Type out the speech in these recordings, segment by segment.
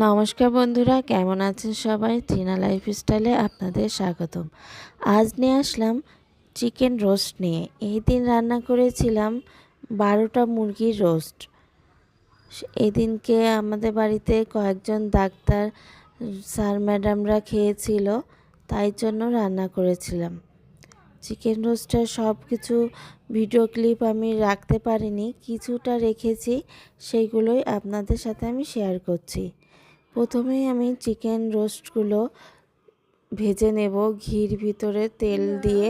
নমস্কার বন্ধুরা, কেমন আছেন সবাই? টিনা লাইফস্টাইলে আপনাদের স্বাগতম। আজ নিয়ে আসলাম চিকেন রোস্ট নিয়ে। এই দিন রান্না করেছিলাম 12টা মুরগির রোস্ট। এই দিনকে আমাদের বাড়িতে কয়েকজন ডাক্তার স্যার ম্যাডামরা খেয়েছিল, তাই জন্য রান্না করেছিলাম। চিকেন রোস্টের সব কিছু ভিডিও ক্লিপ আমি রাখতে পারিনি, কিছুটা রেখেছি, সেইগুলোই আপনাদের সাথে আমি শেয়ার করছি। প্রথমেই আমি চিকেন রোস্টগুলো ভেজে নেব, ঘির ভিতরে তেল দিয়ে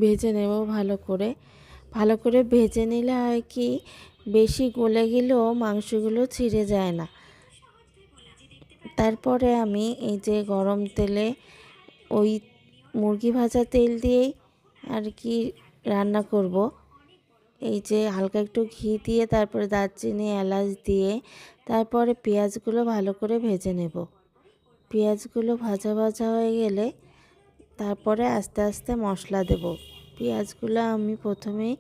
ভেজে নেব ভালো করে ভেজে নিলে হয় কি, বেশি গলে গেলেও মাংসগুলো ছিঁড়ে যায় না। তারপরে আমি এই যে গরম তেলে ওই মুরগি ভাজা তেল দিয়েই আর কি রান্না করব। এই যে হালকা একটু ঘি দিয়ে তারপরে দারচিনি এলাচ দিয়ে তারপরে পেঁয়াজগুলো ভালো করে ভেজে নেব। পেঁয়াজগুলো ভাজা হয়ে গেলে তারপরে আস্তে আস্তে মশলা দেব। পেঁয়াজগুলো আমি প্রথমেই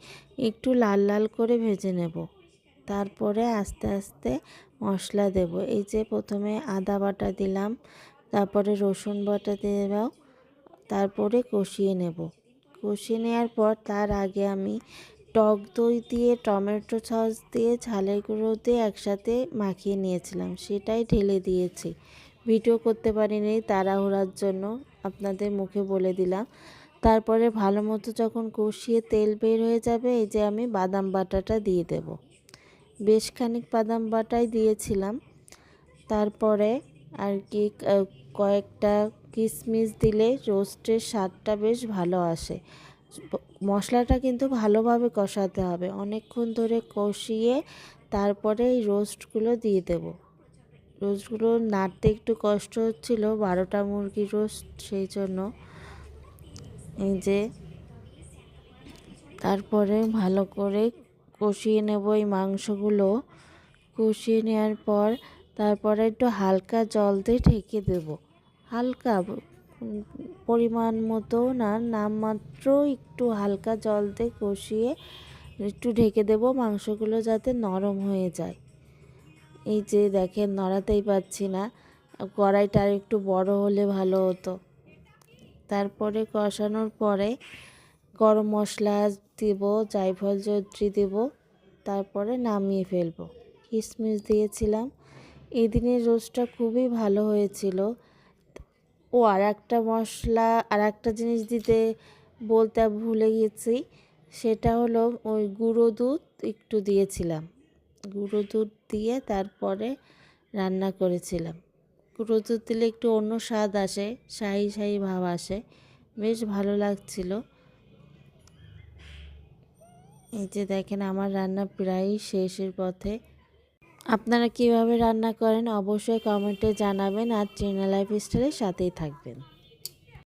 একটু লাল লাল করে ভেজে নেব, তারপরে আস্তে আস্তে মশলা দেব। এই যে প্রথমে আদা বাটা দিলাম, তারপরে রসুন বাটা দেব, তারপরে কষিয়ে নেব। কষিয়ে নেওয়ার পর তার আগে আমি টক দই দিয়ে টমেটো সস দিয়ে ঝালের গুঁড়ো দিয়ে একসাথে মাখিয়ে নিয়েছিলাম, সেটাই ঢেলে দিয়েছি। ভিডিও করতে পারিনি তাড়াহুড়ার জন্য, আপনাদের মুখে বলে দিলাম। তারপরে ভালো মতো যখন কষিয়ে তেল বের হয়ে যাবে, এই যে আমি বাদাম বাটাটা দিয়ে দেব। বেশ খানিক বাদাম বাটাই দিয়েছিলাম। তারপরে আর কি কয়েকটা কিশমিশ দিলে রোস্টের স্বাদটা বেশ ভালো আসে। মশলাটা কিন্তু ভালোভাবে কষাতে হবে, অনেকক্ষণ ধরে কষিয়ে তারপরে এই রোস্টগুলো দিয়ে দেব। রোস্টগুলো নাড়তে একটু কষ্ট হচ্ছিল, 12টা মুরগির রোস্ট, সেই জন্য। এই যে তারপরে ভালো করে কষিয়ে নেব এই মাংসগুলো। কষিয়ে নেওয়ার পর তারপরে একটু হালকা জল দিয়ে ঢেকে দেব। হালকা পরিমাণ মতো না, নামমাত্র একটু হালকা জল দিয়ে কষিয়ে একটু ঢেকে দেব, মাংসগুলো যাতে নরম হয়ে যায়। এই যে দেখেন, নড়াতেই পাচ্ছি না, কড়াইটা আর একটু বড় হলে ভালো হতো। তারপরে কষানোর পরে গরম মশলা দেব, জায়ফল জয়িত্রী দেব, তারপরে নামিয়ে ফেলবো। কিশমিশ দিয়েছিলাম। এই দিনের রোস্টটা খুবই ভালো হয়েছিল। ও আর একটা জিনিস দিতে বলতে ভুলে গেছি, সেটা হলো ওই গুঁড়ো দুধ একটু দিয়েছিলাম। গুঁড়ো দুধ দিয়ে তারপরে রান্না করেছিলাম। গুঁড়ো দুধ দিলে একটু অন্য স্বাদ আসে, শাহি শাহি ভাব আসে, বেশ ভালো লাগছিল। এই যে দেখেন, আমার রান্না প্রায় শেষের পথে। আপনারা কিভাবে রান্না করেন অবশ্যই কমেন্টে জানাবেন, আর টিনা লাইফস্টাইলের সাথেই থাকবেন।